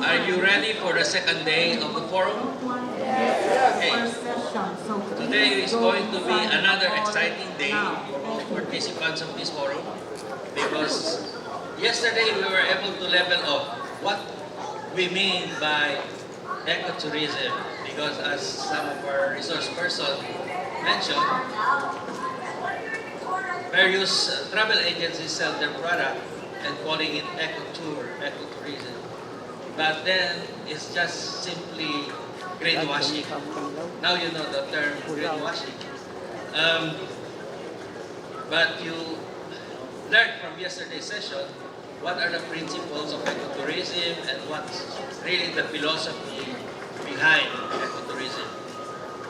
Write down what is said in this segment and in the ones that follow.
Are you ready for the second day of the forum? Okay. Today is going to be another exciting day for all participants of this forum because yesterday we were able to level up what we mean by ecotourism, because as some of our resource persons mentioned, various travel agencies sell their product and calling it ecotourism. But then it's just simply greenwashing. Now you know the term greenwashing. But you learned from yesterday's session what are the principles of ecotourism and what's really the philosophy behind ecotourism.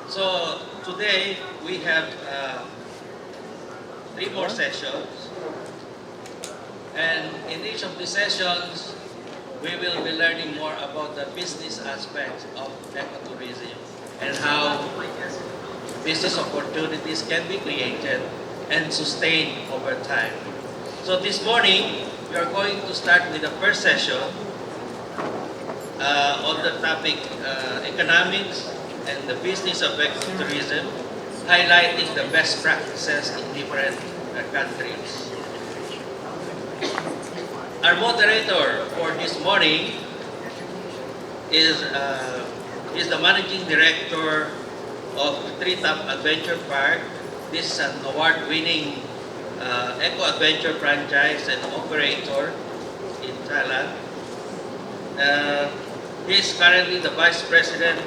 So today we have 3 more sessions, and in each of the sessions we will be learning more about the business aspects of ecotourism and how business opportunities can be created and sustained over time. So this morning, we are going to start with the first session on the topic economics and the business of ecotourism, highlighting the best practices in different countries. Our moderator for this morning is the managing director of Treetop Adventure Park. This is an award-winning eco-adventure franchise and operator in Thailand. He is currently the Vice President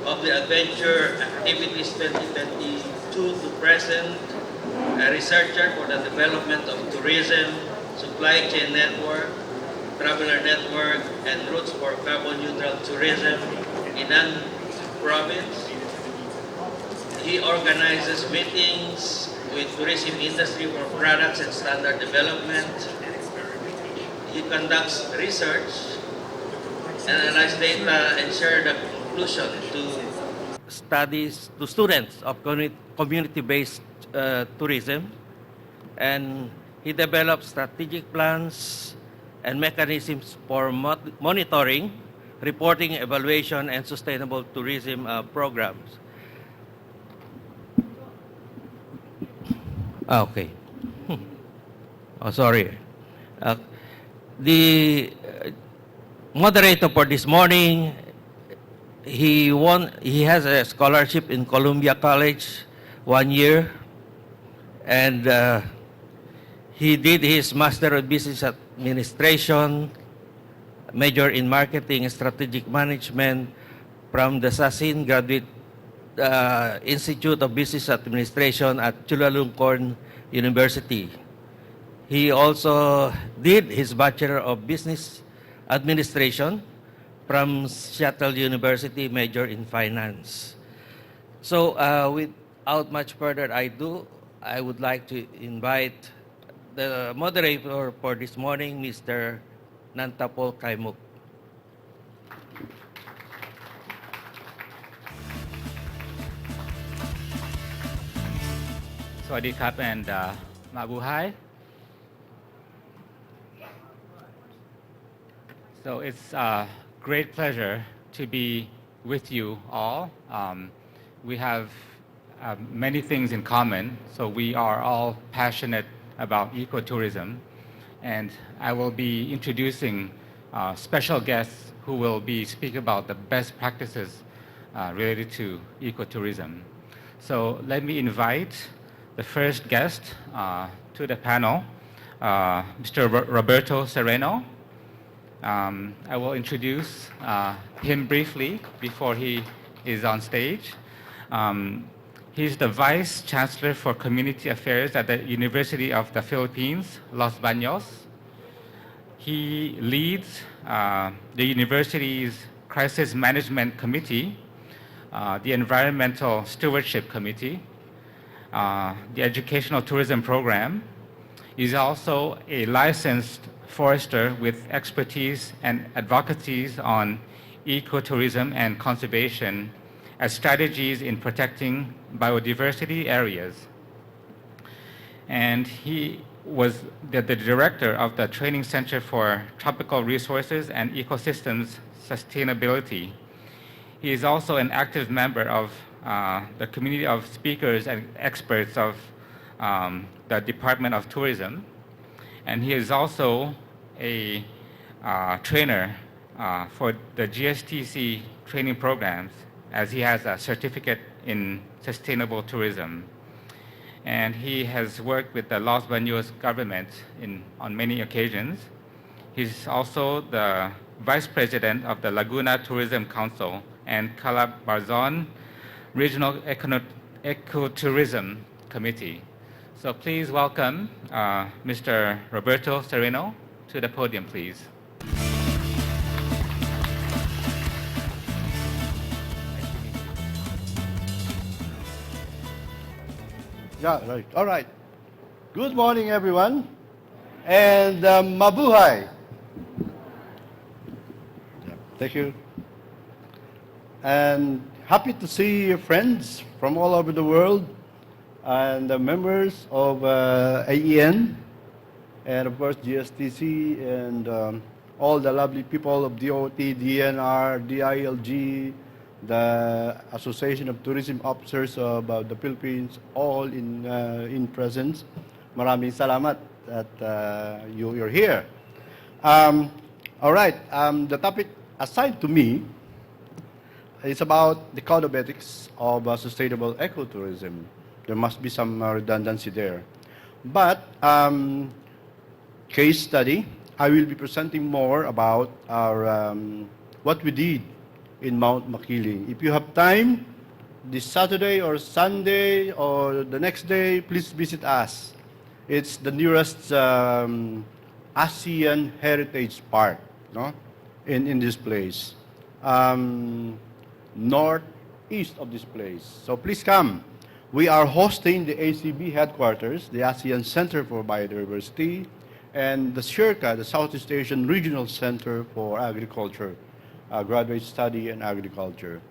of the Adventure Activities 2022 to present, a researcher for the development of tourism, supply chain network, traveler network, and routes for carbon neutral tourism in An province. He organizes meetings with tourism industry for products and standard development. He conducts research, analyze data, and share the conclusion to students of community-based tourism, and he develops strategic plans and mechanisms for monitoring, reporting, evaluation, and sustainable tourism programs. Okay. Oh, sorry. The moderator for this morning, he has a scholarship in Columbia College 1 year, and he did his Master of Business Administration, major in Marketing and Strategic Management from the Sasin Graduate Institute of Business Administration at Chulalongkorn University. He also did his Bachelor of Business Administration from Seattle University, major in Finance. So without much further ado, I would like to invite the moderator for this morning, Mr. Nantapol Kaimuk. Sawadee Krap and Mabuhay. So it's a great pleasure to be with you all. We have many things in common. So we are all passionate about ecotourism. And I will be introducing special guests who will be speaking about the best practices related to ecotourism. So let me invite the first guest to the panel, Mr. Roberto Sereno. I will introduce him briefly before he is on stage. He's the Vice Chancellor for Community Affairs at the University of the Philippines, Los Baños. He leads the university's Crisis Management Committee, the Environmental Stewardship Committee, the Educational Tourism Program. He's also a licensed forester with expertise and advocacies on ecotourism and conservation as strategies in protecting biodiversity areas. And he was the director of the Training Center for Tropical Resources and Ecosystems Sustainability. He is also an active member of the community of speakers and experts of the Department of Tourism. And he is also a trainer for the GSTC training programs, as he has a certificate in sustainable tourism. And he has worked with the Los Baños government on many occasions. He's also the vice president of the Laguna Tourism Council and Calabarzon Regional Ecotourism Committee. So please welcome Mr. Roberto Sereno to the podium, please. Yeah, right. All right. Good morning, everyone. And mabuhay. Yeah, thank you. And happy to see your friends from all over the world and the members of AEN and of course GSTC and all the lovely people of DOT, DNR, DILG, the Association of Tourism Officers of the Philippines, all in presence. Maraming salamat that you're here. All right, the topic assigned to me is about the code of ethics of sustainable ecotourism. There must be some redundancy there. But case study, I will be presenting more about our what we did in Mount Makiling. If you have time, this Saturday or Sunday or the next day, please visit us. It's the nearest ASEAN Heritage Park, no? in this place. Northeast of this place. So please come. We are hosting the ACB headquarters, the ASEAN Center for Biodiversity, and the SHIRCA, the Southeast Asian Regional Center for Agriculture, Graduate Study in Agriculture.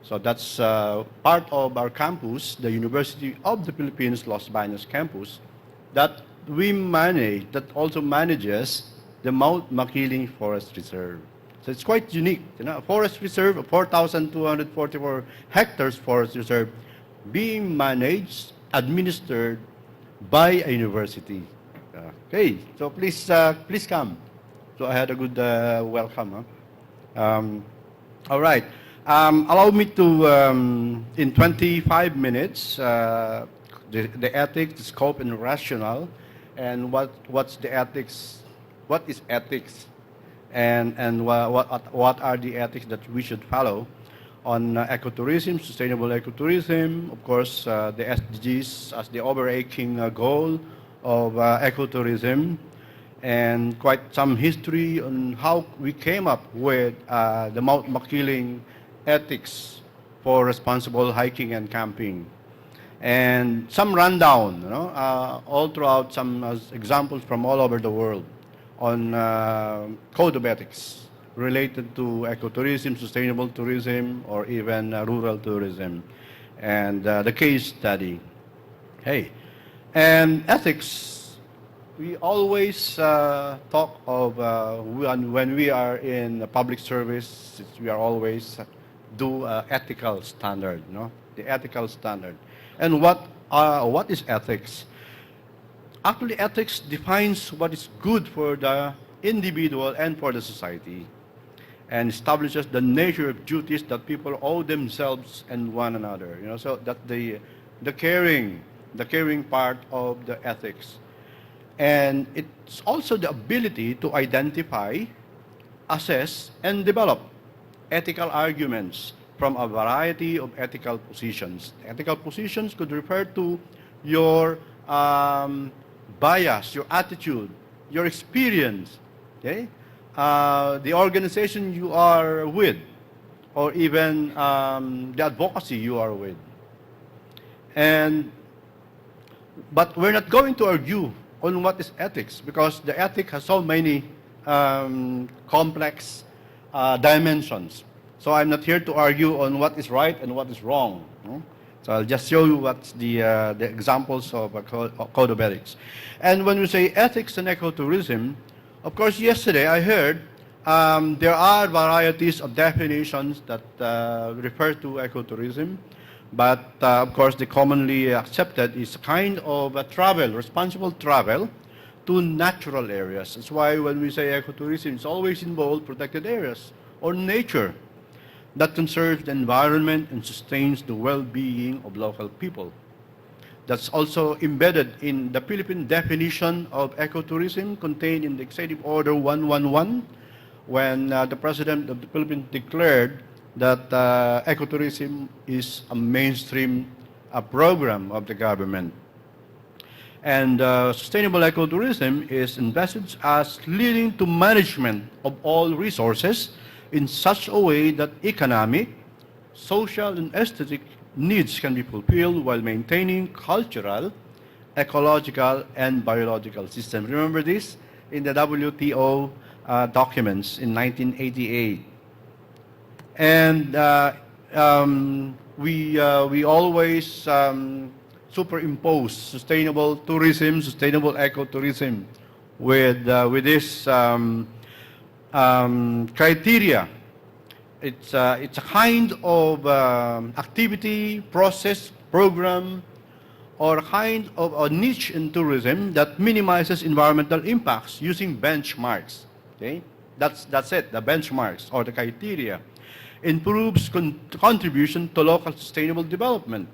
So that's part of our campus, the University of the Philippines Los Baños campus, that we manage, that also manages the Mount Makiling Forest Reserve. So it's quite unique, a forest reserve of 4,244 hectares forest reserve being managed, administered by a university. Okay, so please come. So I had a good welcome. All right, allow me to, in 25 minutes, the ethics, the scope, and rationale, and what's the ethics, what is ethics, and what are the ethics that we should follow on ecotourism, sustainable ecotourism, of course, the SDGs as the overarching goal of ecotourism, and quite some history on how we came up with the Mount Makiling ethics for responsible hiking and camping. And some rundown, all throughout some examples from all over the world on code of ethics related to ecotourism, sustainable tourism, or even rural tourism, and the case study. Hey, and ethics, we always talk of when we are in public service, we are always do ethical standard, the ethical standard. And what is ethics? Actually, ethics defines what is good for the individual and for the society, and establishes the nature of duties that people owe themselves and one another. So that the caring part of the ethics, and it's also the ability to identify, assess, and develop ethical arguments from a variety of ethical positions. Ethical positions could refer to your bias, your attitude, your experience, okay? The organization you are with, or even the advocacy you are with. But we're not going to argue on what is ethics, because the ethic has so many complex dimensions. So I'm not here to argue on what is right and what is wrong. So I'll just show you what's the examples of a code of ethics. And when we say ethics and ecotourism, of course, yesterday I heard there are varieties of definitions that refer to ecotourism, but of course the commonly accepted is kind of a travel, responsible travel to natural areas. That's why when we say ecotourism, it's always involved protected areas or nature that conserves the environment and sustains the well-being of local people. That's also embedded in the Philippine definition of ecotourism contained in the Executive Order 111 when the President of the Philippines declared that ecotourism is a mainstream program of the government. And sustainable ecotourism is envisaged as leading to management of all resources in such a way that economic, social, and aesthetic needs can be fulfilled while maintaining cultural, ecological, and biological systems. Remember this in the WTO documents in 1988. And we always superimpose sustainable tourism, sustainable ecotourism with this criteria. It's a kind of activity, process, program, or a kind of a niche in tourism that minimizes environmental impacts using benchmarks. Okay, that's it. The benchmarks or the criteria improves contribution to local sustainable development.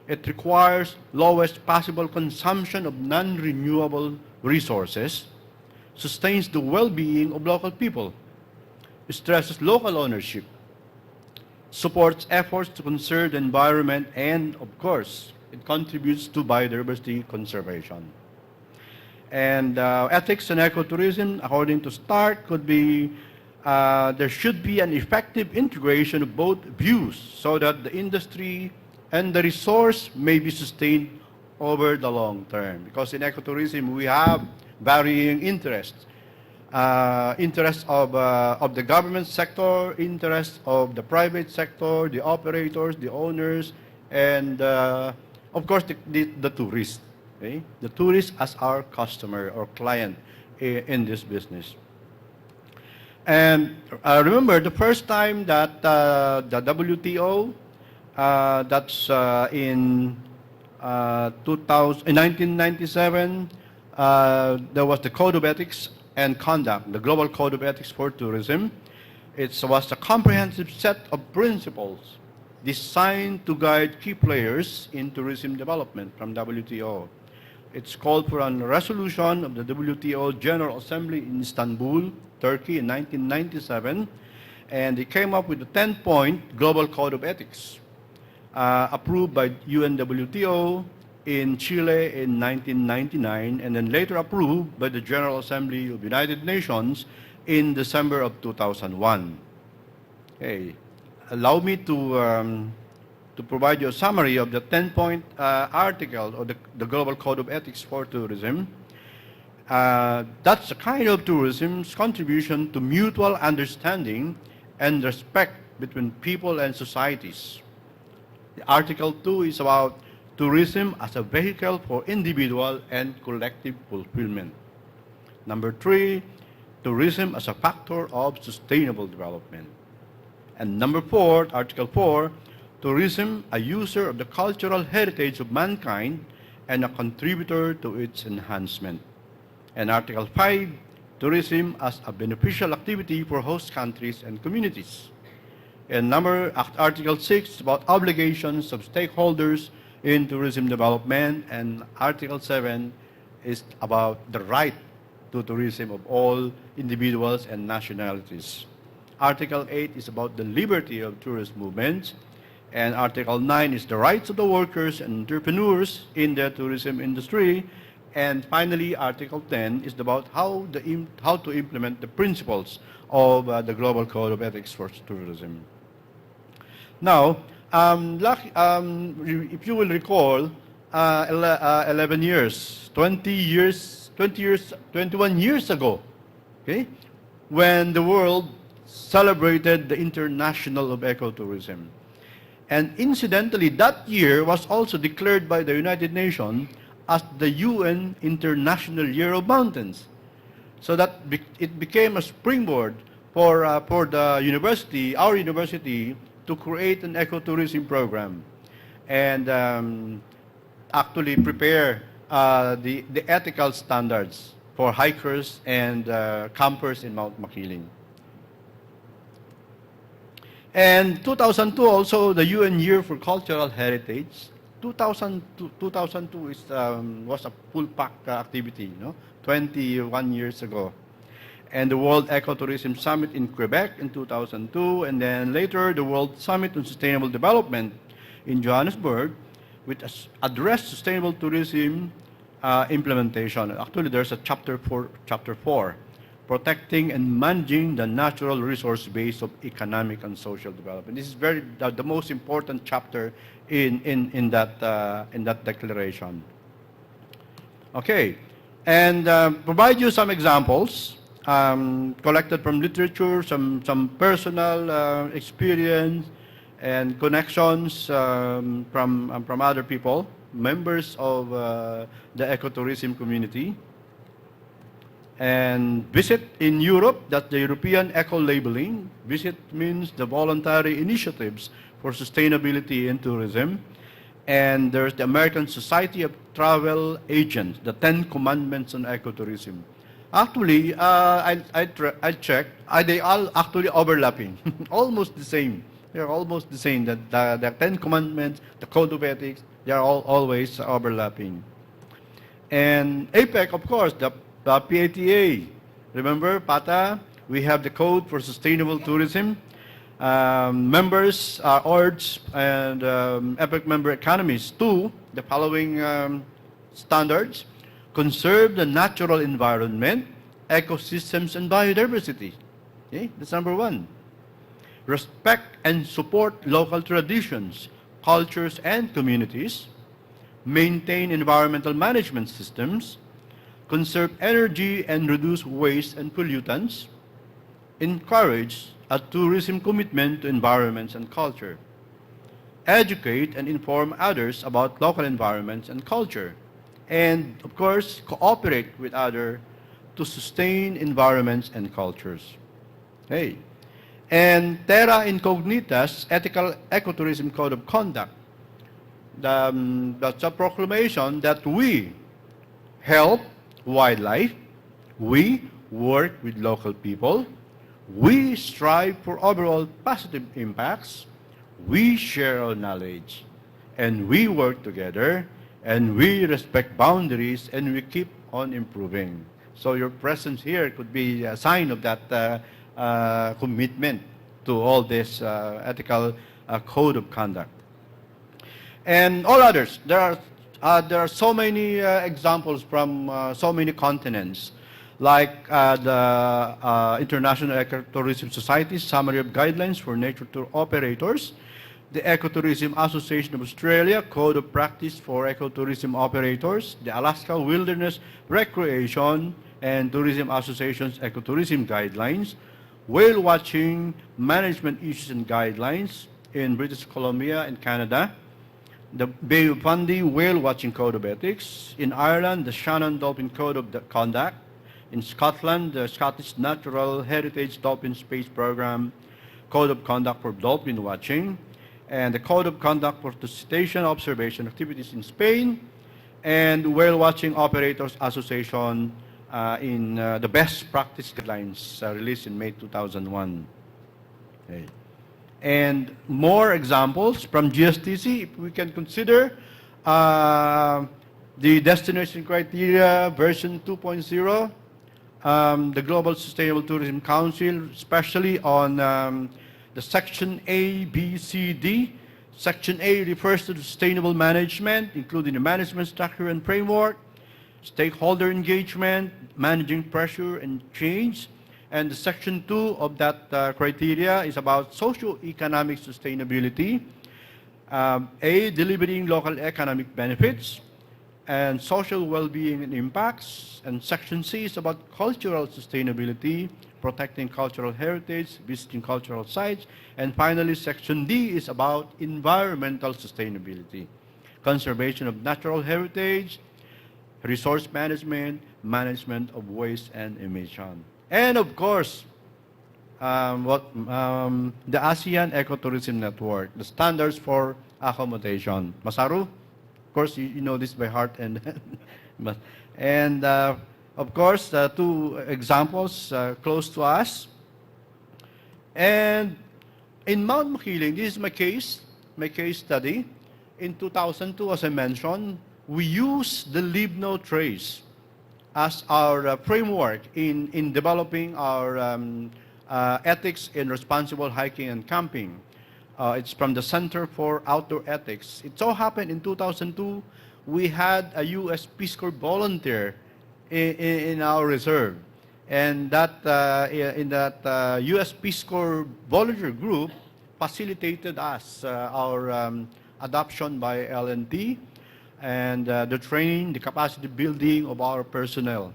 It requires lowest possible consumption of non-renewable resources, sustains the well-being of local people, stresses local ownership, supports efforts to conserve the environment, and of course, it contributes to biodiversity conservation. And ethics and ecotourism, according to Stark, could be there should be an effective integration of both views so that the industry and the resource may be sustained over the long term. Because in ecotourism, we have varying interests. Interests of the government sector, interests of the private sector, the operators, the owners, and of course the tourists. Okay? The tourist as our customer or client in this business. And remember the first time that the WTO, that's in 1997, there was the Code of Ethics and Conduct, the Global Code of Ethics for Tourism. It was a comprehensive set of principles designed to guide key players in tourism development from WTO. It's called for a resolution of the WTO General Assembly in Istanbul, Turkey in 1997, and they came up with a 10-point Global Code of Ethics approved by UNWTO in Chile in 1999, and then later approved by the General Assembly of the United Nations in December of 2001. Okay. Allow me to provide you a summary of the 10-point article of the Global Code of Ethics for Tourism. That's a kind of tourism's contribution to mutual understanding and respect between people and societies. The Article 2 is about tourism as a vehicle for individual and collective fulfillment. Number 3, tourism as a factor of sustainable development. And number 4, Article 4, tourism a user of the cultural heritage of mankind and a contributor to its enhancement. And Article 5, tourism as a beneficial activity for host countries and communities. And Article 6 is about obligations of stakeholders in tourism development, and Article 7 is about the right to tourism of all individuals and nationalities. Article 8 is about the liberty of tourist movements, and Article 9 is the rights of the workers and entrepreneurs in the tourism industry, and finally Article 10 is about how to implement the principles of the Global Code of Ethics for Tourism. Now, if you will recall, 11 years, 21 years ago, okay, when the world celebrated the International of Ecotourism. And incidentally, that year was also declared by the United Nations as the UN International Year of Mountains. So that it became a springboard for the university, our university, to create an ecotourism program and actually prepare the ethical standards for hikers and campers in Mount Makiling. And 2002 also the UN Year for Cultural Heritage. 2002 was a full-pack activity, 21 years ago. And the World Ecotourism Summit in Quebec in 2002, and then later the World Summit on Sustainable Development in Johannesburg, which addressed sustainable tourism implementation. Actually, there's a chapter 4, protecting and managing the natural resource base of economic and social development. This is the most important chapter in that declaration. Okay, and provide you some examples collected from literature, some personal experience and connections from other people, members of the ecotourism community. And visit in Europe, that's the European eco-labeling. Visit means the voluntary initiatives for sustainability in tourism. And there's the American Society of Travel Agents, the 10 Commandments on Ecotourism. Actually, I checked, they all actually overlapping, almost the same. They're almost the same. The 10 Commandments, the Code of Ethics, they are all always overlapping. And APEC, of course, the PATA. Remember, PATA, we have the Code for Sustainable Tourism. Members are urged, and APEC member economies, to the following standards: conserve the natural environment, ecosystems, and biodiversity. Okay? That's number 1. Respect and support local traditions, cultures, and communities. Maintain environmental management systems. Conserve energy and reduce waste and pollutants. Encourage a tourism commitment to environments and culture. Educate and inform others about local environments and culture. And, of course, cooperate with others to sustain environments and cultures. Okay. And Terra Incognita's Ethical Ecotourism Code of Conduct. That's a proclamation that we help wildlife, we work with local people, we strive for overall positive impacts, we share our knowledge, and we work together, and we respect boundaries, and we keep on improving. So your presence here could be a sign of that commitment to all this ethical code of conduct. And all others, there are so many examples from so many continents, like the International Ecotourism Society's Summary of Guidelines for Nature Tour Operators, the Ecotourism Association of Australia Code of Practice for Ecotourism Operators, the Alaska Wilderness Recreation and Tourism Association's Ecotourism Guidelines, Whale Watching Management Issues and Guidelines in British Columbia and Canada, the Bay of Fundy Whale Watching Code of Ethics, in Ireland, the Shannon Dolphin Code of Conduct, in Scotland, the Scottish Natural Heritage Dolphin Space Program Code of Conduct for Dolphin Watching, and the Code of Conduct for Cetacean Observation Activities in Spain, and Whale Watching Operators Association in the Best Practice Guidelines released in May 2001. Okay. And more examples from GSTC, if we can consider the Destination Criteria version 2.0, the Global Sustainable Tourism Council, especially on the Section A, B, C, D. Section A refers to sustainable management, including the management structure and framework, stakeholder engagement, managing pressure and change. And the Section 2 of that criteria is about socio-economic sustainability, A, delivering local economic benefits, and social well-being and impacts. And Section C is about cultural sustainability, protecting cultural heritage, visiting cultural sites. And finally, Section D is about environmental sustainability, conservation of natural heritage, resource management, management of waste and emission. And of course, the ASEAN Ecotourism Network, the standards for accommodation. Masaru, of course, you know this by heart. And of course, two examples close to us. And in Mount Makiling, this is my case study. In 2002, as I mentioned, we used the Leave No Trace as our framework in developing our ethics in responsible hiking and camping. It's from the Center for Outdoor Ethics. It so happened in 2002, we had a U.S. Peace Corps volunteer in our reserve. And that in that U.S. Peace Corps volunteer group facilitated us our adoption by LNT and the training, the capacity building of our personnel.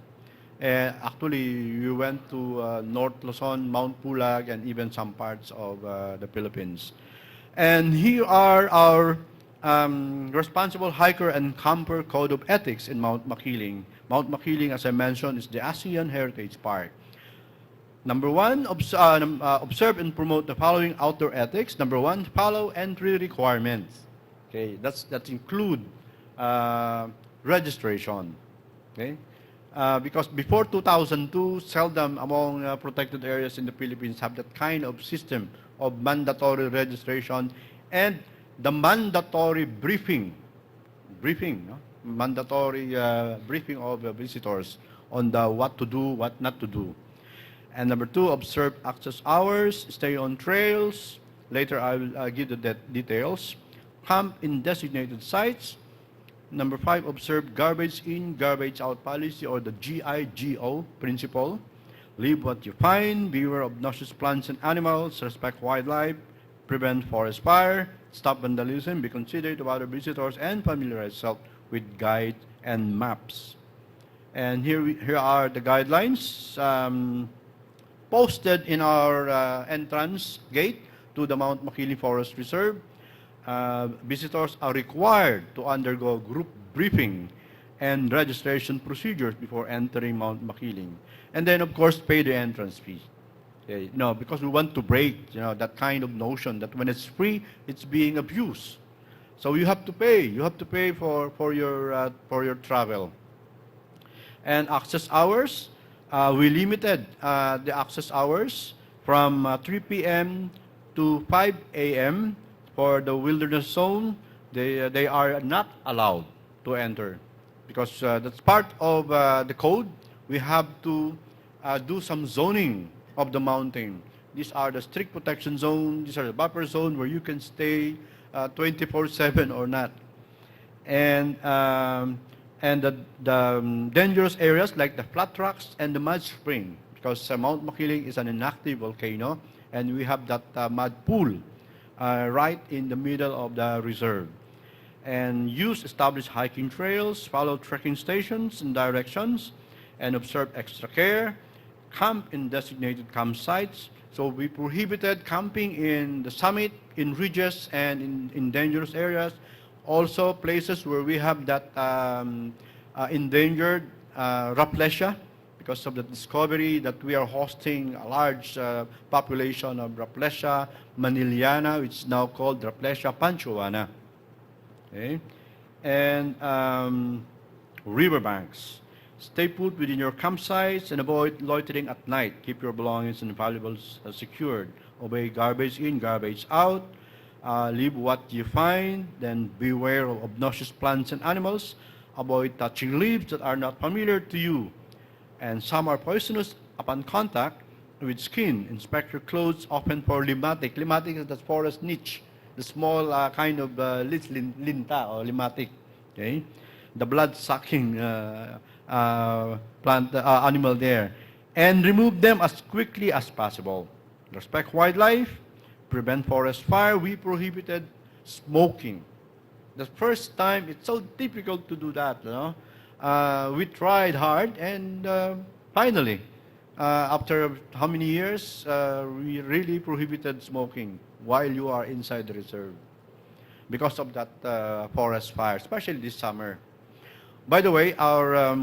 Actually, we went to North Luzon, Mount Pulag, and even some parts of the Philippines. And here are our responsible hiker and camper code of ethics in Mount Makiling. Mount Makiling, as I mentioned, is the ASEAN Heritage Park. Number one, observe and promote the following outdoor ethics. Number one, follow entry requirements. Okay, that include registration. Okay, because before 2002, seldom among protected areas in the Philippines have that kind of system of mandatory registration and the mandatory briefing, no? Mandatory briefing of visitors on the what to do, what not to do. And number two, observe access hours, stay on trails. Later I will give the details. Camp in designated sites. Number five, observe garbage in, garbage out policy, or the GIGO principle. Leave what you find, beware of noxious plants and animals, respect wildlife, prevent forest fire, stop vandalism, be considerate of other visitors, and familiarize yourself with guides and maps. And here are the guidelines posted in our entrance gate to the Mount Makiling Forest Reserve. Visitors are required to undergo group briefing and registration procedures before entering Mount Makiling. And then, of course, pay the entrance fee. Okay, because we want to break, that kind of notion that when it's free, it's being abused. So you have to pay. You have to pay for your travel. And access hours, we limited the access hours from 3 p.m. to 5 a.m. For the wilderness zone. They are not allowed to enter because that's part of the code. We have to do some zoning of the mountain. These are the strict protection zone. These are the buffer zone where you can stay 24/7 or not. And the dangerous areas like the flat rocks and the mud spring, because Mount Makiling is an inactive volcano, and we have that mud pool right in the middle of the reserve. And use established hiking trails, follow trekking stations and directions, and observe extra care. Camp in designated campsites. So we prohibited camping in the summit, in ridges, and in dangerous areas. Also places where we have that endangered Raplesia, because of the discovery that we are hosting a large population of Raplesia maniliana, which is now called Raplesia panchoana. Okay? And riverbanks. Stay put within your campsites and avoid loitering at night. Keep your belongings and valuables secured. Obey garbage in, garbage out. Leave what you find. Then beware of obnoxious plants and animals. Avoid touching leaves that are not familiar to you. And some are poisonous upon contact with skin. Inspect your clothes often for limatic. Limatic is the forest niche, the small kind of linta or limatic. Okay? The blood-sucking plant animal there. And remove them as quickly as possible. Respect wildlife. Prevent forest fire. We prohibited smoking. The first time, it's so difficult to do that. We tried hard, and finally, after how many years, we really prohibited smoking while you are inside the reserve because of that forest fire, especially this summer. By the way,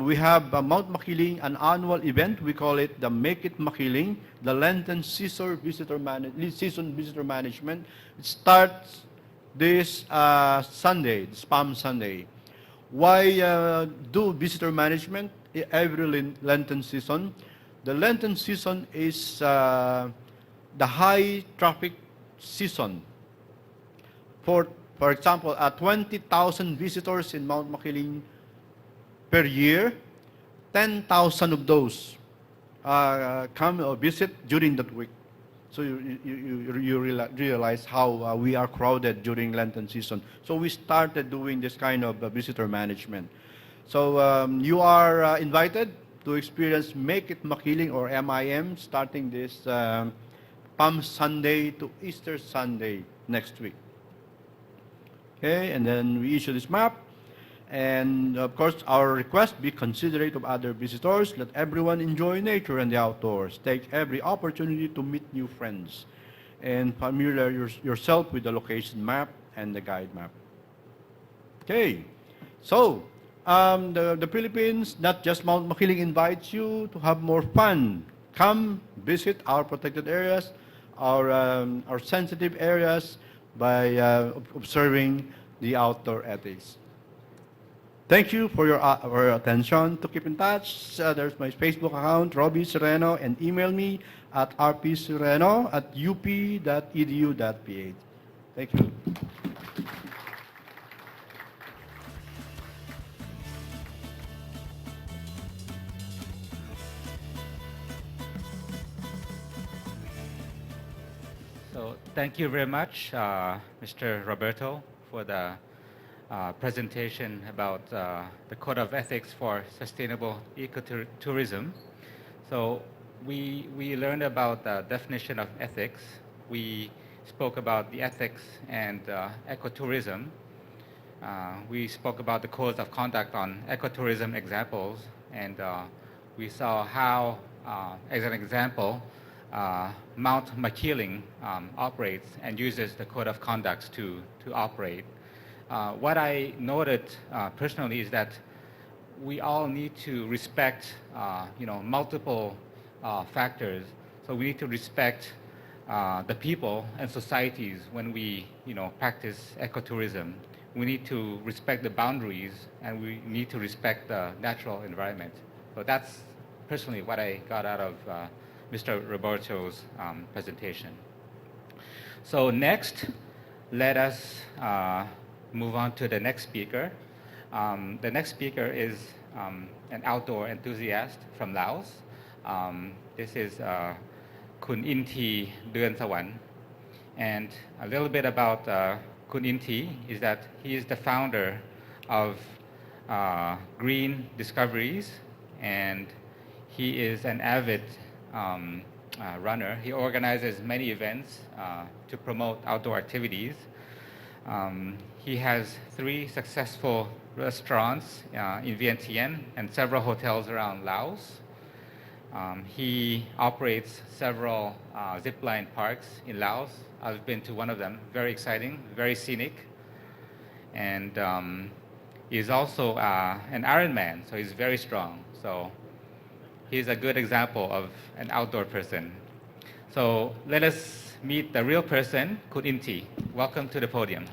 we have Mount Makiling, an annual event. We call it the Make It Makiling, the Lenten season visitor management. It starts this Sunday, this Palm Sunday. Why do visitor management every Lenten season? The Lenten season is the high traffic season. For example, 20,000 visitors in Mount Makiling per year, 10,000 of those come or visit during that week. So you realize how we are crowded during Lenten season. So we started doing this kind of visitor management. So you are invited to experience Make It Makiling or MIM starting this Palm Sunday to Easter Sunday next week. Okay, and then we issue this map. And of course, our request, be considerate of other visitors. Let everyone enjoy nature and the outdoors. Take every opportunity to meet new friends. And familiarize yourself with the location map and the guide map. Okay, so the Philippines, not just Mount Makiling, invites you to have more fun. Come visit our protected areas, our sensitive areas by observing the outdoor ethics. Thank you for your attention. To keep in touch, there's my Facebook account, Robbie Sereno, and email me at rpsereno@up.edu.ph. Thank you. So thank you very much, Mr. Roberto, for the presentation about the Code of Ethics for Sustainable Ecotourism. So we learned about the definition of ethics. We spoke about the ethics and ecotourism. We spoke about the codes of conduct on ecotourism examples, and we saw how, as an example, Mount Makiling operates and uses the code of conduct to operate. What I noted personally is that we all need to respect, multiple factors. So we need to respect the people and societies when we, practice ecotourism. We need to respect the boundaries, and we need to respect the natural environment. So that's personally what I got out of Mr. Roberto's presentation. So next, let us move on to the next speaker. The next speaker is an outdoor enthusiast from Laos. This is Kun Inti Duan Sawan. And a little bit about Kun Inti is that he is the founder of Green Discoveries, and he is an avid runner. He organizes many events to promote outdoor activities. He has 3 successful restaurants in Vientiane and several hotels around Laos. He operates several zipline parks in Laos. I've been to one of them, very exciting, very scenic. And he's also an Ironman, so he's very strong. So he's a good example of an outdoor person. So let us meet the real person, Kun Inti. Welcome to the podium.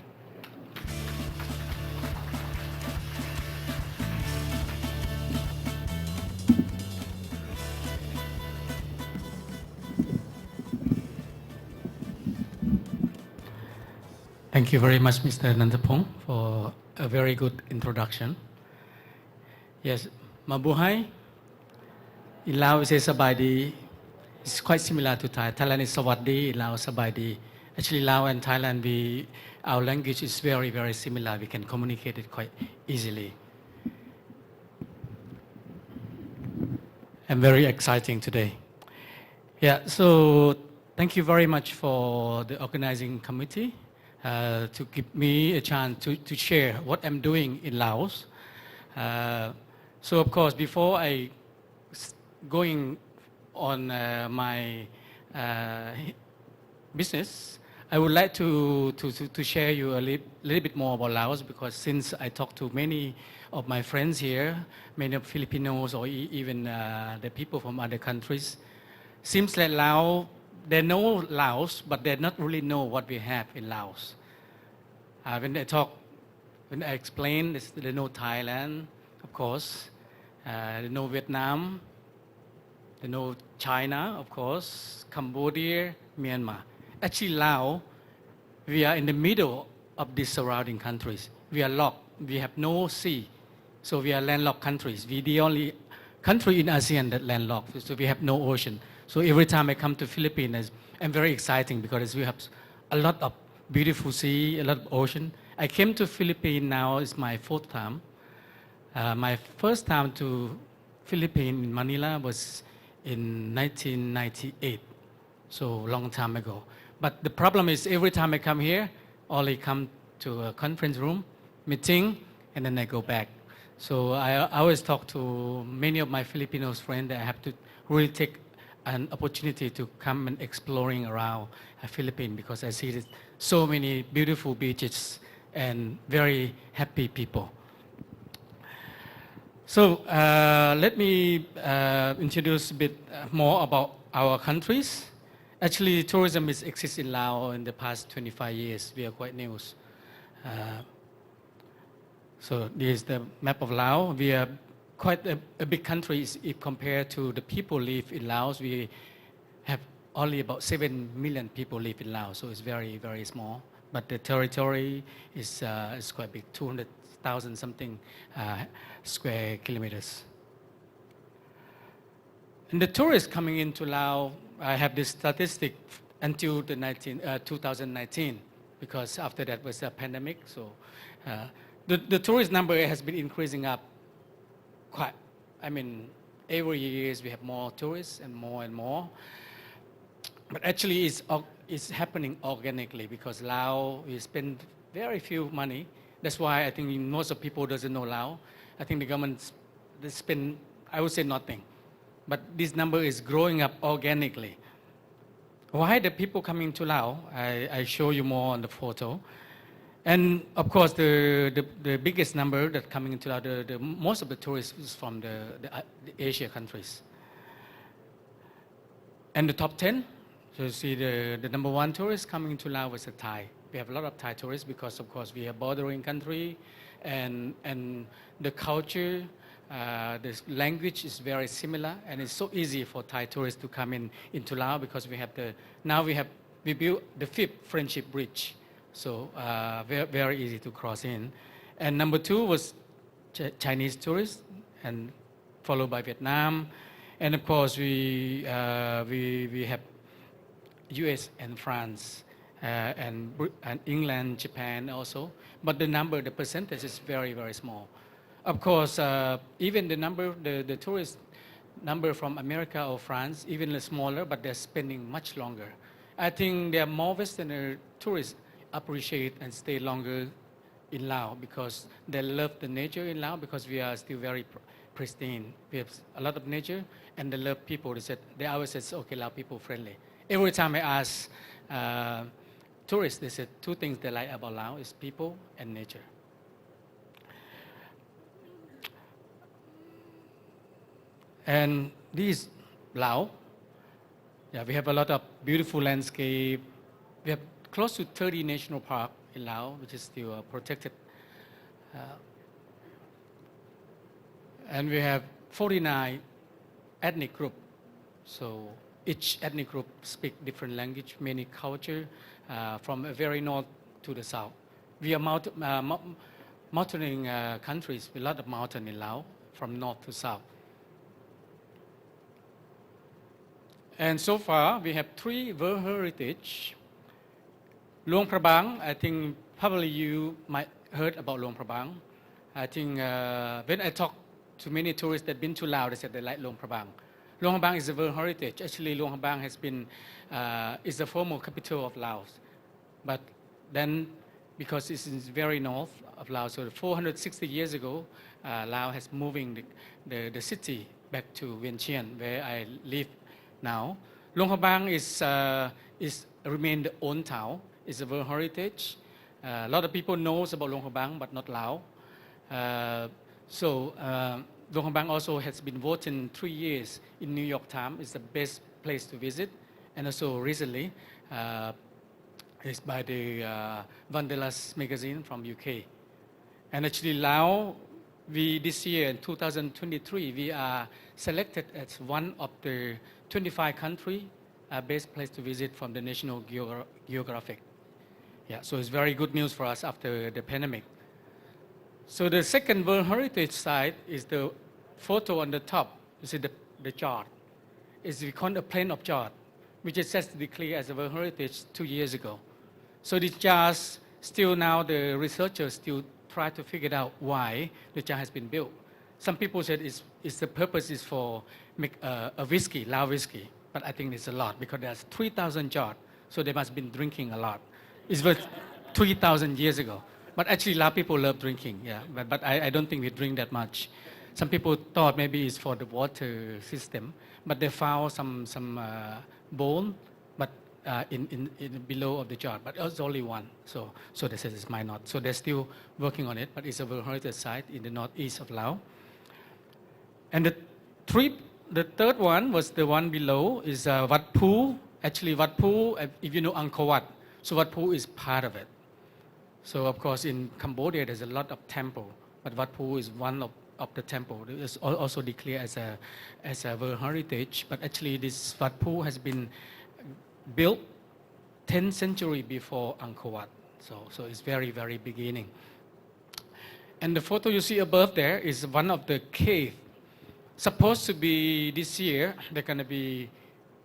Thank you very much, Mr. Nantapong, for a very good introduction. Yes, Mabuhay. In Laos, it's Sabaydi. It's quite similar to Thai. Thailand is Sawaddi, in Laos, Sabaydi. Actually, Laos and Thailand, our language is very, very similar. We can communicate it quite easily. And very exciting today. Yeah, so thank you very much for the organizing committee to give me a chance to share what I'm doing in Laos. So of course, before I going on my business, I would like to share you a little bit more about Laos, because since I talked to many of my friends here, many of Filipinos or even the people from other countries, seems like Laos, they know Laos, but they not really know what we have in Laos. When I explain, they know Thailand, of course, they know Vietnam, they know China, of course, Cambodia, Myanmar. Actually, Laos, we are in the middle of these surrounding countries. We are locked. We have no sea. So we are landlocked countries. We are the only country in ASEAN that landlocked. So we have no ocean. So every time I come to Philippines, I'm very exciting because we have a lot of beautiful sea, a lot of ocean. I came to Philippines now, it's my fourth time. My first time to Philippines in Manila was in 1998, so long time ago. But the problem is every time I come here, only come to a conference room, meeting, and then I go back. So I always talk to many of my Filipinos friends that I have to really take an opportunity to come and exploring around Philippines, because I see so many beautiful beaches and very happy people. So let me introduce a bit more about our countries. Actually, tourism exists in Laos in the past 25 years. We are quite new. So this is the map of Laos. We are quite a big country if compared to the people live in Laos. We have only about 7 million people live in Laos, so it's very, very small. But the territory is quite big, 200,000 something square kilometers. And the tourists coming into Laos, I have this statistic until the 2019, because after that was a pandemic. So the tourist number has been increasing up quite. I mean, every year we have more tourists and more and more. But actually, it's happening organically, because Laos, we spend very few money. That's why I think most of people doesn't know Laos. I think the government they spend, I would say, nothing. But this number is growing up organically. Why the people coming to Laos? I show you more on the photo. And of course, the biggest number that coming into Laos, most of the tourists is from the Asia countries. And the top 10, so you see the number one tourist coming into Laos was a Thai. We have a lot of Thai tourists because, of course, we are bordering country, and the culture, the language is very similar, and it's so easy for Thai tourists to come into Laos, because we built the 5th friendship bridge, so very, very easy to cross in. And number 2 was Chinese tourists, and followed by Vietnam, and of course we have U.S. and France. And England, Japan also, but the percentage is very, very small. Of course, even the tourist number from America or France, even smaller, but they're spending much longer. I think there are more Western tourists appreciate and stay longer in Laos because they love the nature in Laos, because we are still very pristine. We have a lot of nature, and they love people. They always say, okay, Lao people friendly. Every time I ask tourists, they said 2 things they like about Laos is people and nature. And this Laos, yeah, we have a lot of beautiful landscape. We have close to 30 national parks in Laos, which is still protected. And we have 49 ethnic groups. So each ethnic group speak different language, many culture, from the very north to the south. We are mountain countries, with a lot of mountain in Laos, from north to south. And so far, we have 3 World Heritage. Luang Prabang, I think probably you might heard about Luang Prabang. I think when I talk to many tourists that have been to Laos, they said they like Luang Prabang. Luang Prabang is a World Heritage. Actually, Luang Prabang has been, is the former capital of Laos. But then, because it's in the very north of Laos, so 460 years ago, Laos has moving the city back to Vientiane, where I live now. Luang Prabang is remain the own town. It's a World Heritage. A lot of people knows about Luang Prabang, but not Lao. Luang Prabang also has been voted 3 years in New York Times. It's the best place to visit. And also recently, it's by the Vandellas magazine from UK. And actually Lao, this year in 2023, we are selected as one of the 25 country best place to visit from the National Geographic. Yeah, so it's very good news for us after the pandemic. So the second World Heritage Site is the photo on the top. You see the chart. It's we call a plain of chart, which is just declared as a World Heritage 2 years ago. So the charts still now the researchers still try to figure out why the chart has been built. Some people said it's the purpose is for make a whiskey, Lao whiskey, but I think it's a lot because there's 3,000 charts, so they must have been drinking a lot. It's was 3,000 years ago. But actually, Lao people love drinking, yeah. But I don't think we drink that much. Some people thought maybe it's for the water system, but they found some bone, but in below of the jar. But it's only one, so they said it might not. So they're still working on it, but it's a World Heritage Site in the northeast of Laos. And the third one was the one below is Wat Phu. Actually, Wat Phu, if you know Angkor Wat, so Wat Phu is part of it. So of course in Cambodia there's a lot of temple, but Wat Phu is one of the temple. It is also declared as a World Heritage, but actually this Wat Phu has been built 10th century before Angkor Wat. So it's very, very beginning. And the photo you see above there is one of the cave. Supposed to be this year, they're going to be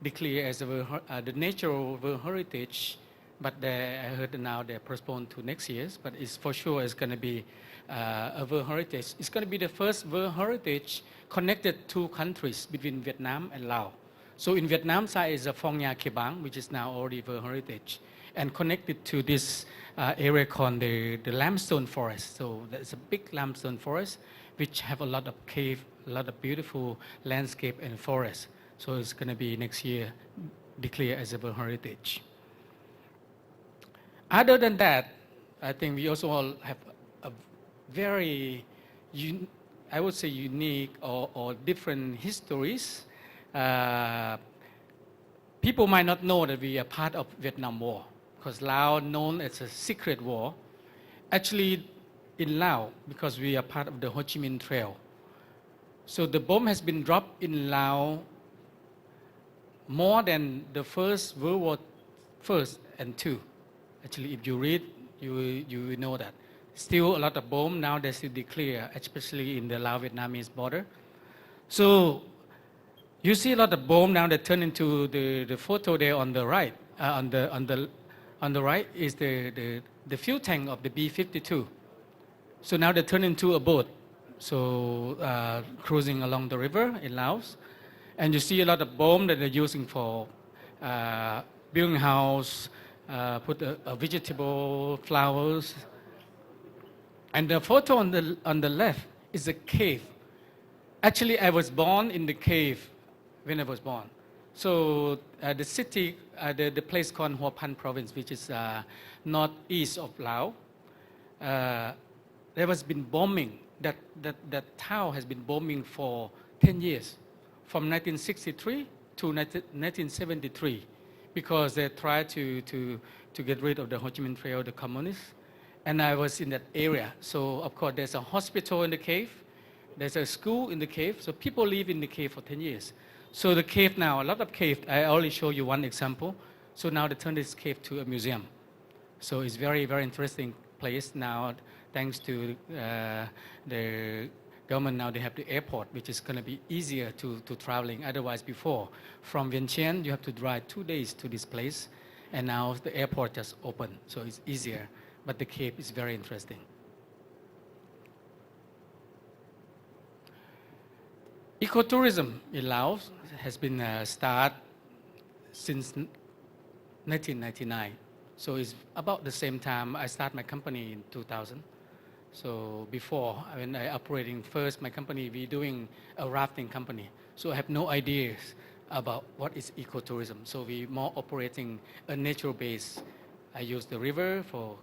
declared as the natural World Heritage, but I heard now they're postponed to next year, but it's for sure it's going to be a World Heritage. It's going to be the first World Heritage connected two countries between Vietnam and Laos. So in Vietnam side is a Phong Nha Ke Bang, which is now already World Heritage, and connected to this area called the limestone forest. So there's a big limestone forest which have a lot of cave, a lot of beautiful landscape and forest. So it's going to be next year declared as a World Heritage. Other than that, I think we also all have a very, I would say unique or different histories. People might not know that we are part of Vietnam War, because Laos known as a secret war. Actually, in Laos, because we are part of the Ho Chi Minh Trail. So the bomb has been dropped in Laos more than the First World War First and II. Actually, if you read, you know that. Still a lot of bomb now they still declare, especially in the Lao-Vietnamese border. So you see a lot of bomb now that turn into the photo there on the right. On the right is the fuel tank of the B-52. So now they turn into a boat. So cruising along the river in Laos, and you see a lot of bomb that they're using for building house. Put a vegetable, flowers. And the photo on the left is a cave. Actually, I was born in the cave when I was born. So the city, the place called Hoa Phan province, which is northeast of Laos, there has been bombing. That town has been bombing for 10 years, from 1963 to 1973. Because they tried to get rid of the Ho Chi Minh Trail, the communists. And I was in that area. So of course there's a hospital in the cave, there's a school in the cave, so people live in the cave for 10 years. So the cave now, a lot of cave, I only show you one example. So now they turn this cave to a museum. So it's very, very interesting place now, thanks to the government. Now they have the airport, which is going to be easier to traveling. Otherwise before, from Vientiane, you have to drive 2 days to this place. And now the airport just opened, so it's easier. But the cave is very interesting. Ecotourism in Laos has been started since 1999. So it's about the same time I started my company in 2000. So before, when I operating first, my company, we doing a rafting company. So I have no ideas about what is ecotourism. So we more operating a natural base. I use the river for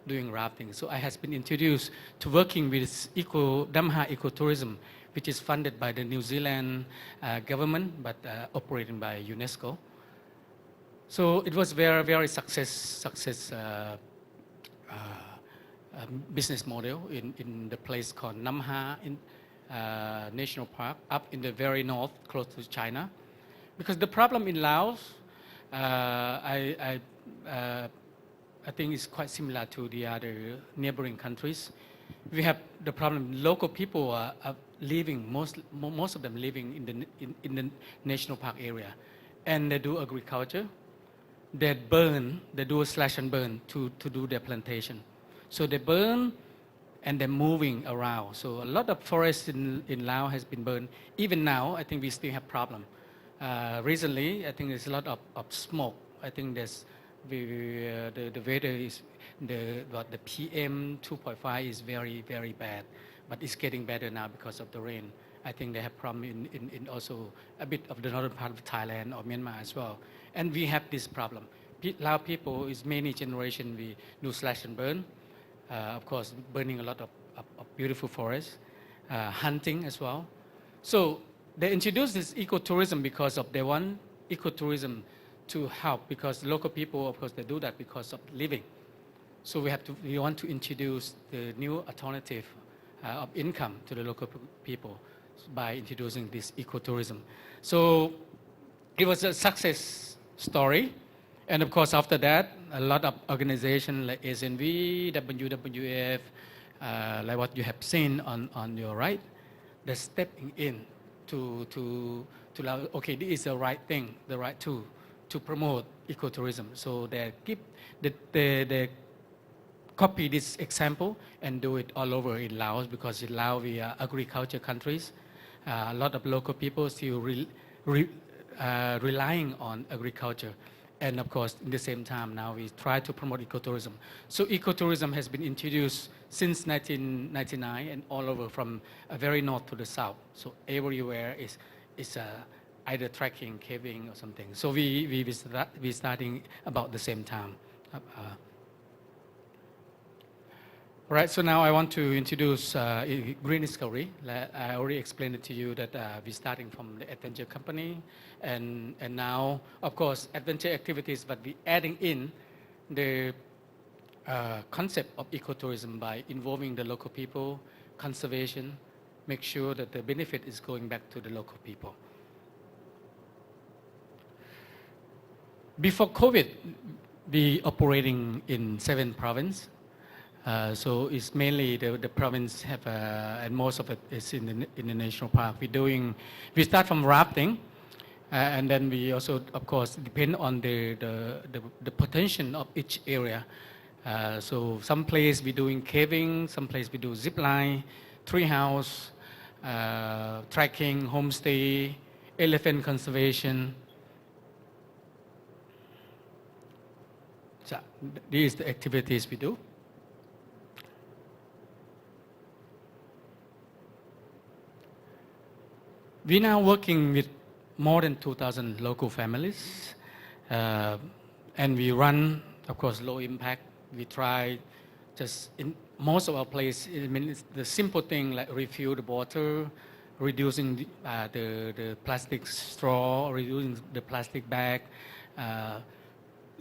doing rafting. So I has been introduced to working with Damha Ecotourism, which is funded by the New Zealand government, but operated by UNESCO. So it was very success business model in the place called Namha National Park, up in the very north, close to China. Because the problem in Laos, I think it's quite similar to the other neighboring countries. We have the problem, local people are living, most of them living in the national park area. And they do agriculture. They do a slash and burn to do their plantation. So they burn and they're moving around. So a lot of forests in Laos has been burned. Even now, I think we still have problem. Recently, I think there's a lot of smoke. I think there's the weather is the PM 2.5 is very bad, but it's getting better now because of the rain. I think they have problem in also a bit of the northern part of Thailand or Myanmar as well. And we have this problem. Lao people is many generation we do slash and burn. Of course, burning a lot of beautiful forests, hunting as well. So they introduced this ecotourism because of they want ecotourism to help, because local people, of course, they do that because of living. So we want to introduce the new alternative of income to the local people by introducing this ecotourism. So it was a success story. And of course, after that, a lot of organizations like SNV, WWF, like what you have seen on your right, they're stepping in to allow, okay, this is the right thing, the right tool to promote ecotourism. So they copy this example and do it all over in Laos, because in Laos we are agriculture countries. A lot of local people still relying on agriculture. And of course, in the same time, now we try to promote ecotourism. So ecotourism has been introduced since 1999 and all over from very north to the south. So everywhere is either trekking, caving, or something. So we starting about the same time. Right, so now I want to introduce Green Discovery. I already explained it to you that we're starting from the adventure company, and now, of course, adventure activities, but we're adding in the concept of ecotourism by involving the local people, conservation, make sure that the benefit is going back to the local people. Before COVID, we operating in 7 provinces. So it's mainly the province have, and most of it is in the national park. We start from rafting, and then we also, of course, depend on the potential of each area. So some place we doing caving, some place we do zip line, treehouse, trekking, homestay, elephant conservation. So these are the activities we do. We're now working with more than 2,000 local families, and we run, of course, low impact. We try just in most of our place, I mean, it's the simple thing like refill the water, reducing the plastic straw, reducing the plastic bag,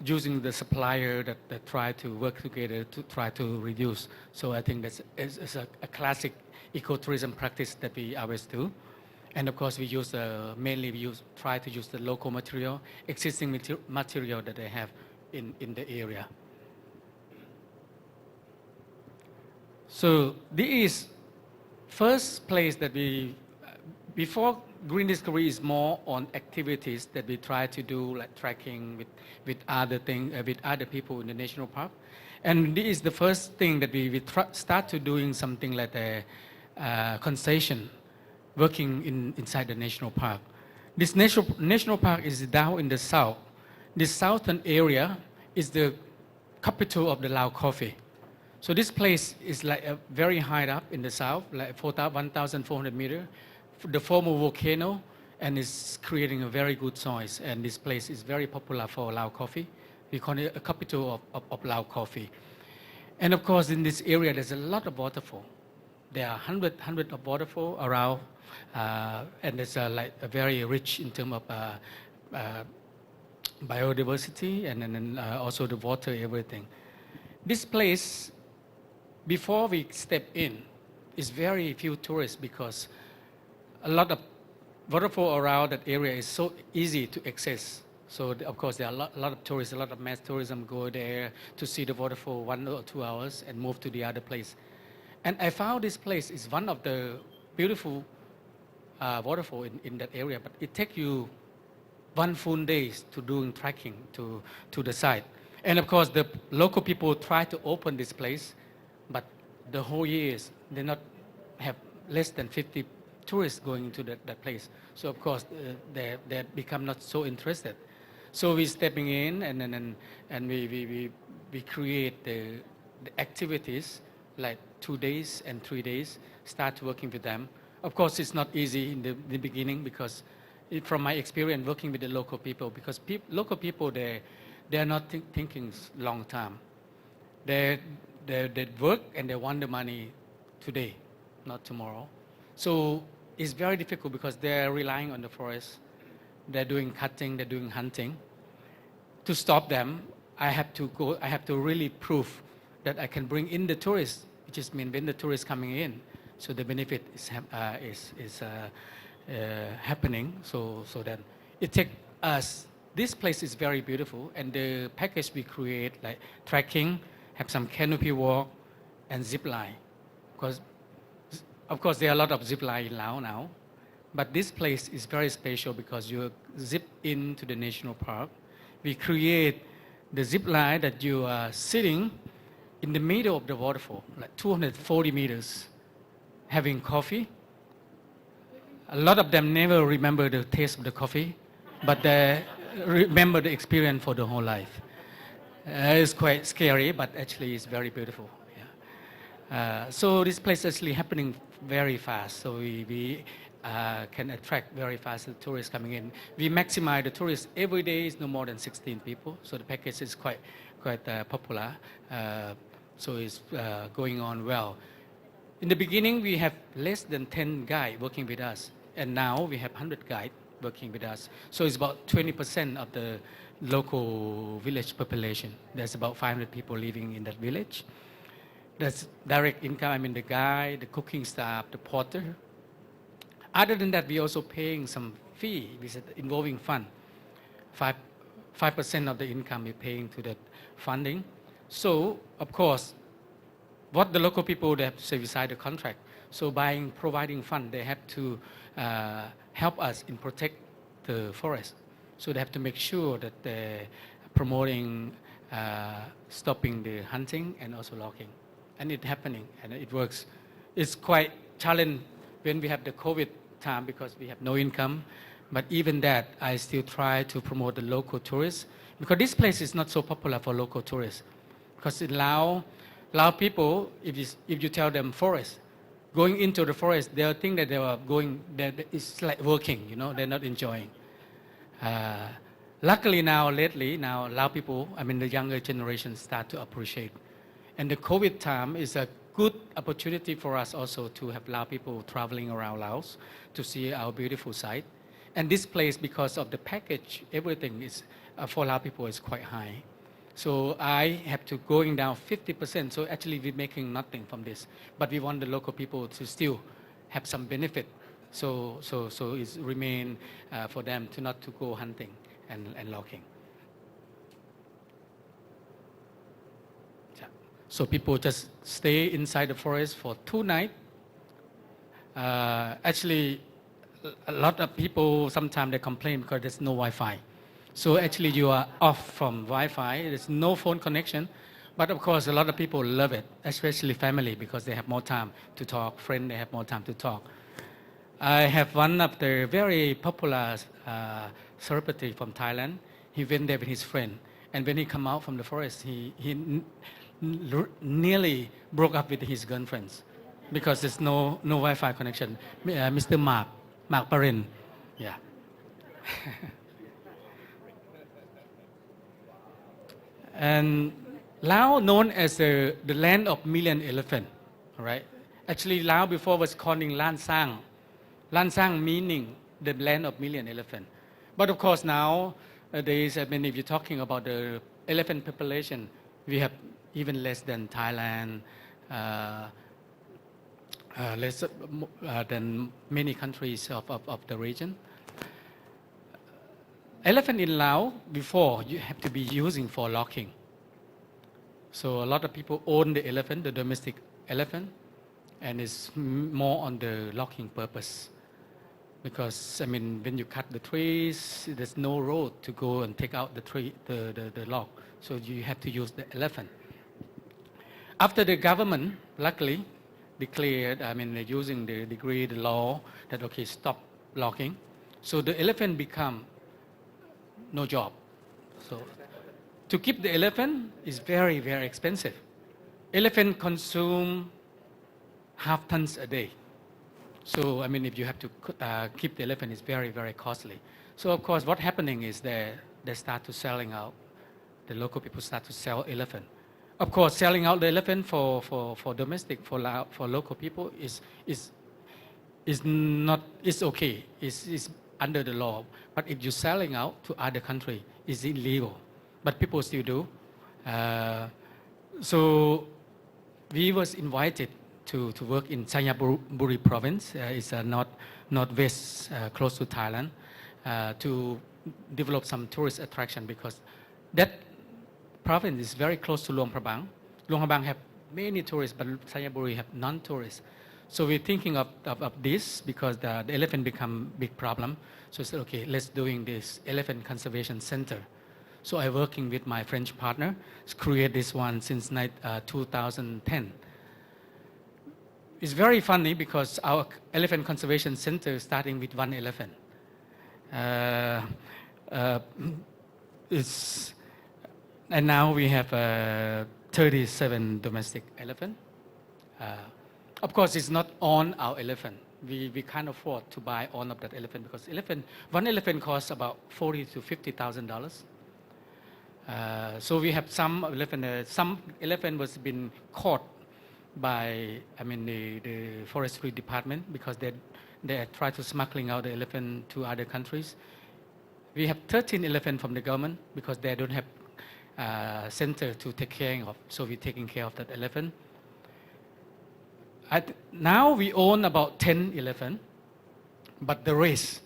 using the supplier that try to work together to try to reduce. So I think that's a classic ecotourism practice that we always do. And of course, we use try to use the local material, existing material that they have in the area. So this is first place that before Green Discovery is more on activities that we try to do, like trekking with other people in the national park. And this is the first thing that we start to doing something like a concession, working inside the national park. This national park is down in the south. This southern area is the capital of the Lao coffee. So this place is like very high up in the south, like 1,400 meters. The former volcano, and it's creating a very good noise. And this place is very popular for Lao coffee. We call it a capital of Lao coffee. And of course, in this area, there's a lot of waterfall. There are hundred of waterfall around, and it's like a very rich in terms of biodiversity and then also the water, everything. This place, before we step in, is very few tourists because a lot of waterfall around that area is so easy to access. So of course there are a lot of tourists, a lot of mass tourism go there to see the waterfall 1 or 2 hours and move to the other place. And I found this place is one of the beautiful waterfall in that area, but it takes you 1 full day to doing trekking to the site. And of course the local people try to open this place, but the whole years they not have less than 50 tourists going into that place. So of course they become not so interested. So we stepping in and we create the activities like 2 days and 3 days, start working with them. Of course it's not easy in the beginning because from my experience working with the local people, because local people they are not thinking long term. They work and they want the money today, not tomorrow. So it's very difficult because they're relying on the forest. They're doing cutting, they're doing hunting. To stop them, I have to really prove that I can bring in the tourists, which is mean when the tourists coming in, so the benefit is happening. So that it takes us. This place is very beautiful, and the package we create like trekking, have some canopy walk, and zip line. Because of course there are a lot of zip line in Laos now, but this place is very special because you zip into the national park. We create the zip line that you are sitting in the middle of the waterfall, like 240 meters, having coffee. A lot of them never remember the taste of the coffee, but they remember the experience for the whole life. It's quite scary, but actually it's very beautiful. Yeah. So this place is actually happening very fast. So we can attract very fast the tourists coming in. We maximize the tourists every day is no more than 16 people. So the package is quite popular. So it's going on well. In the beginning, we have less than 10 guides working with us, and now we have 100 guides working with us. So it's about 20% of the local village population. There's about 500 people living in that village. That's direct income. I mean, the guide, the cooking staff, the porter. Other than that, we're also paying some fee, which is involving fund. 5% of the income we're paying to that funding. So, of course, what the local people, they have to say beside the contract. So providing fund, they have to help us in protect the forest. So they have to make sure that they're promoting, stopping the hunting and also logging. And it's happening and it works. It's quite challenging when we have the COVID time because we have no income. But even that, I still try to promote the local tourists because this place is not so popular for local tourists. Because in Lao people, if you tell them forest, going into the forest, they'll think that they are going, that it's like working, they're not enjoying. Luckily lately, Lao people, I mean the younger generation start to appreciate. And the COVID time is a good opportunity for us also to have Lao people traveling around Laos to see our beautiful site. And this place, because of the package, everything is, for Lao people is quite high. So I have to going down 50%. So actually we're making nothing from this, but we want the local people to still have some benefit. So it's remain for them to not to go hunting and logging. So people just stay inside the forest for 2 nights. Actually, a lot of people sometimes they complain because there's no Wi-Fi. So actually you are off from Wi-Fi, there's no phone connection. But of course a lot of people love it, especially family, because they have more time to talk, friends, they have more time to talk. I have one of the very popular celebrity from Thailand. He went there with his friend. And when he come out from the forest, he nearly broke up with his girlfriends because there's no Wi-Fi connection. Mr. Mark Parin. Yeah. And Lao known as the land of million elephant, right? Actually, Lao before was calling Lan Sang. Lan Sang meaning the land of million elephant. But of course nowadays, I mean, if you're talking about the elephant population, we have even less than Thailand, less than many countries of the region. Elephant in Laos before you have to be using for locking. So a lot of people own the elephant, the domestic elephant, and it's more on the locking purpose. Because I mean, when you cut the trees, there's no road to go and take out the tree, the log. So you have to use the elephant. After the government, luckily, declared, I mean, using the decree, the law, that okay, stop logging. So the elephant become no job. So to keep the elephant is very, very expensive. Elephant consume half tons a day. So, I mean, if you have to keep the elephant, it's very, very costly. So, of course, what's happening is they start to selling out. The local people start to sell elephant. Of course, selling out the elephant for domestic, for local people is not, it's okay. It's under the law. But if you're selling out to other country, it's illegal. But people still do. So we was invited to work in Chayaburi province. It's northwest, close to Thailand, to develop some tourist attraction because that province is very close to Luang Prabang. Luang Prabang have many tourists, but Chayaburi have non-tourists. So we're thinking of this because the elephant become big problem. So I said, okay, let's doing this elephant conservation center. So I'm working with my French partner to create this one since 2010. It's very funny because our elephant conservation center is starting with one elephant. And now we have 37 domestic elephant. Of course, it's not on our elephant. We can't afford to buy all of that elephant because one elephant costs about $40,000 to $50,000. So we have some elephant was been caught by, I mean, the forestry department because they try to smuggling out the elephant to other countries. We have 13 elephants from the government because they don't have center to take care of. So we're taking care of that elephant. Now we own about 10 elephants, but the rest,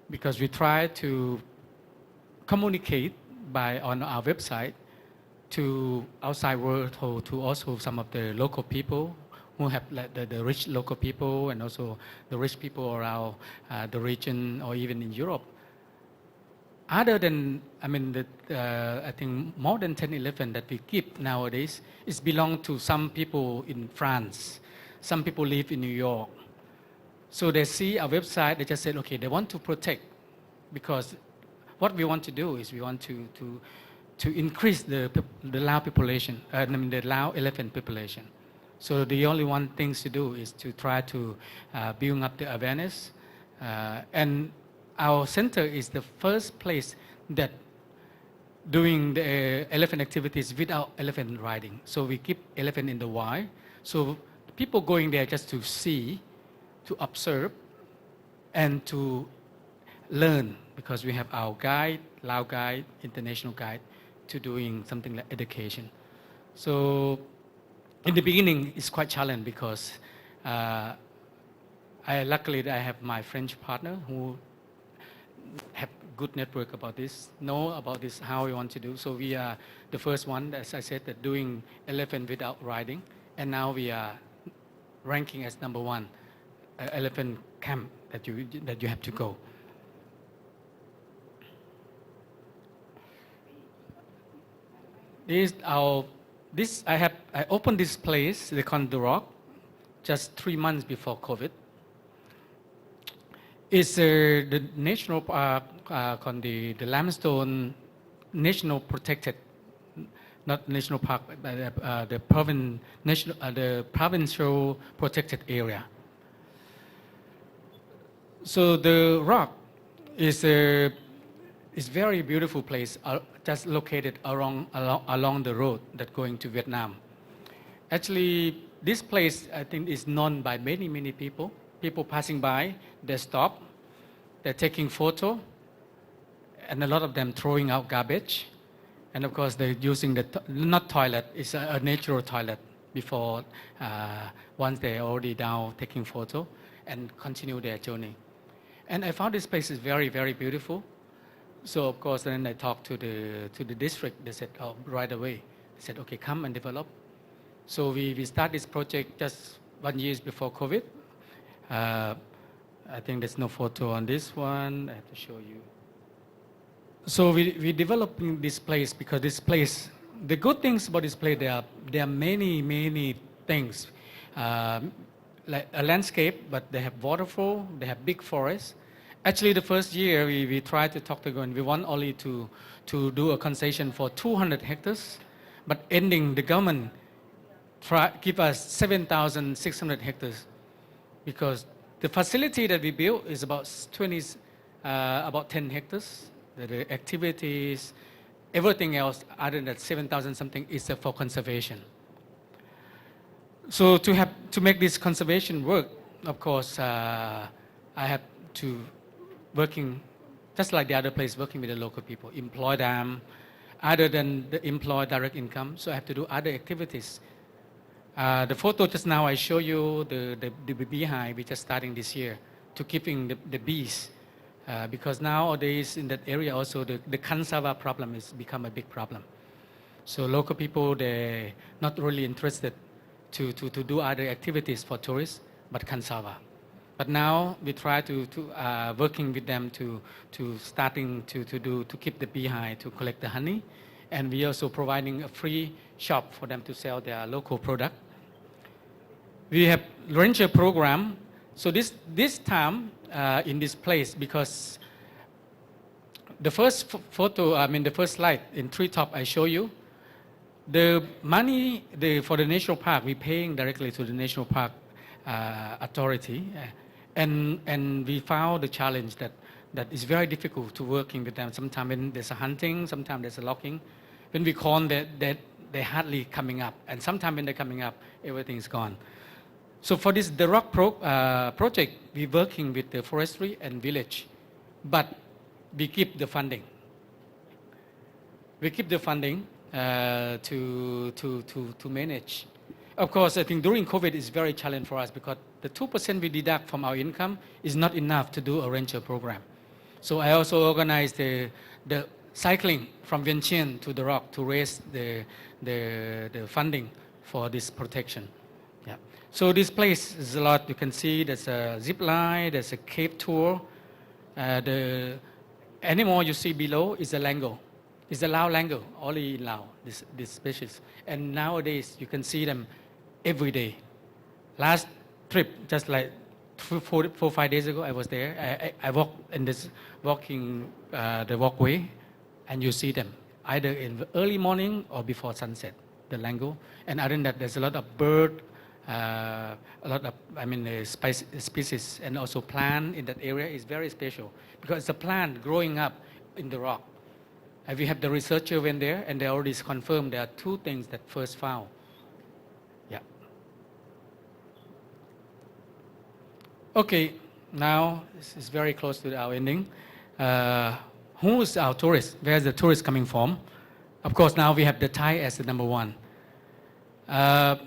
because we try to communicate on our website to outside world, to also some of the local people who have the rich local people and also the rich people around the region or even in Europe. Other than, I mean, I think more than 10 elephants that we keep nowadays is belong to some people in France. Some people live in New York. So they see our website, they just said, okay, they want to protect because what we want to do is we want to increase the Lao population, I mean the Lao elephant population. So the only one thing to do is to try to build up the awareness. And our center is the first place that doing the elephant activities without elephant riding. So we keep elephant in the wild. So people going there just to see, to observe, and to learn because we have our guide, Lao guide, international guide, to doing something like education. So in the beginning, it's quite challenging because luckily I have my French partner who have good network about this, know about this, how we want to do. So we are the first one, as I said, that doing elephant without riding. And now we are ranking as number one, elephant camp that you have to go. I opened this place, the Condo Rock, just 3 months before COVID. It's the national park, the limestone national protected, not national park, but the provincial protected area. So the rock It's a it's very beautiful place, just located along the road that going to Vietnam. Actually, this place I think is known by many people. People passing by, they stop, they're taking photo, and a lot of them throwing out garbage. And of course, they're using not toilet, it's a natural toilet before, once they're already down taking photo and continue their journey. And I found this place is very beautiful. So of course, then I talked to the district. They said, oh, right away. They said, okay, come and develop. So we start this project just 1 year before COVID. I think there's no photo on this one. I have to show you. So we developing this place because this place, the good things about this place, there are many things. Like a landscape, but they have waterfall, they have big forests. Actually, the first year we tried to talk to government. We want only to do a concession for 200 hectares, but ending the government give us 7,600 hectares because the facility that we built is about 10 hectares. The activities, everything else other than that 7,000 something is for conservation. So to make this conservation work, of course, I have to working just like the other place, working with the local people, employ them, other than the employ direct income. So I have to do other activities. The photo just now I show you the beehive, which is starting this year to keeping the bees. Because nowadays in that area also the cassava problem has become a big problem. So local people, they're not really interested to do other activities for tourists, but cassava. But now we try to working with them to starting to keep the beehive, to collect the honey. And we also providing a free shop for them to sell their local product. We have ranger program. So this time in this place, because the first photo, the first slide in treetop I show you, the money for the national park, we paying directly to the national park authority. And we found the challenge that is very difficult to working with them. Sometimes when there's a hunting, sometimes there's a logging. When we call them, they're hardly coming up. And sometimes when they're coming up, everything's gone. So for this, the rock project, we're working with the forestry and village, but we keep the funding. We keep the funding to manage. Of course, I think during COVID is very challenging for us because the 2% we deduct from our income is not enough to do a ranger program. So I also organized the cycling from Vientiane to the rock to raise the funding for this protection. Yeah. So this place is a lot. You can see there's a zip line, there's a cave tour. The animal you see below is a lango. It's a Lao lango, only in Lao, this species. And nowadays you can see them every day. Last trip, just like 4-5 days ago, I was there. I walked in this the walkway, and you see them either in the early morning or before sunset, the lango. And other than that, there's a lot of bird, a lot of species, and also plant in that area is very special because it's a plant growing up in the rock. And we have the researcher went there, and they already confirmed there are two things that first found. Yeah. Okay, now this is very close to our ending. Who is our tourist? Where is the tourist coming from? Of course, now we have the Thai as the number one. 4-5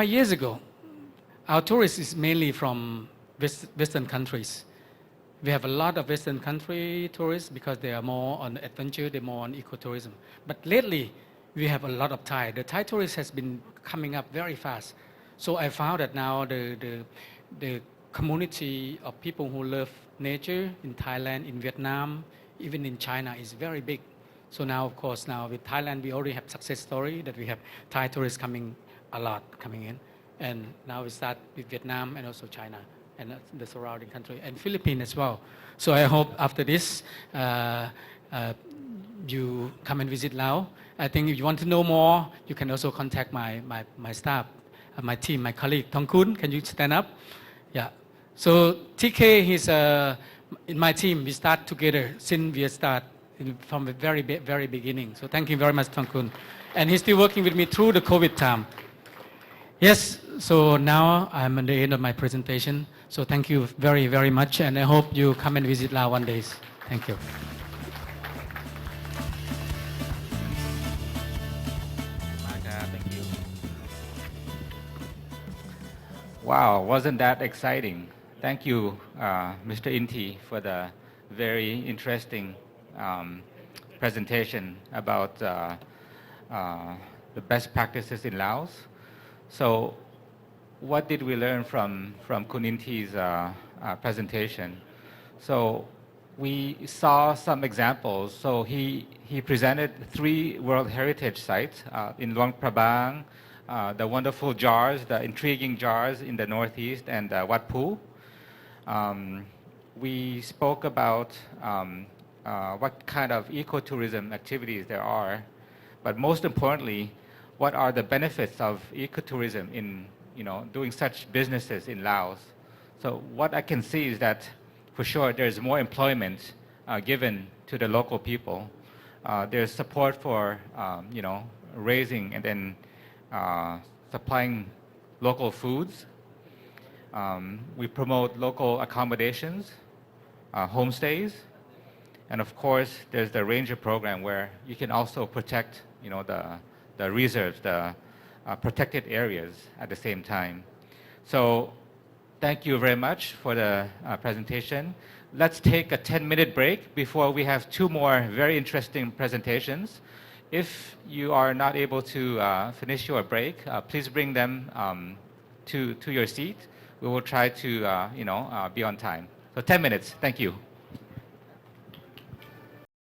years ago, our tourists is mainly from Western countries. We have a lot of Western country tourists because they are more on adventure, they're more on ecotourism. But lately, we have a lot of Thai. The Thai tourist has been coming up very fast. So I found that now the community of people who love nature in Thailand, in Vietnam, even in China is very big. So now, of course, now with Thailand, we already have success story that we have Thai tourists coming a lot coming in. And now we start with Vietnam and also China and the surrounding country, and Philippines as well. So I hope after this, you come and visit Laos. I think if you want to know more, you can also contact my staff, my team, my colleague. Thong Kun, can you stand up? Yeah. So TK, he's in my team, we start together since we start from the very beginning. So thank you very much, Thongkun. And he's still working with me through the COVID time. Yes, so now I'm at the end of my presentation. So thank you very much, and I hope you come and visit Laos one day. Thank you. Thank you. Wow, wasn't that exciting? Thank you, Mr. Inti, for the very interesting presentation about the best practices in Laos. So, what did we learn from Kun Inti's presentation? So, we saw some examples. So, he presented 3 World Heritage sites in Luang Prabang, the wonderful jars, the intriguing jars in the northeast, and Wat Pu. We spoke about what kind of ecotourism activities there are, but most importantly, what are the benefits of ecotourism in doing such businesses in Laos. So what I can see is that for sure there's more employment given to the local people. There's support for raising and then supplying local foods. We promote local accommodations, homestays, and of course, there's the ranger program where you can also protect, the reserves, the protected areas at the same time. So, thank you very much for the presentation. Let's take a 10-minute break before we have 2 more very interesting presentations. If you are not able to finish your break, please bring them to your seat. We will try to be on time. So 10 minutes. Thank you.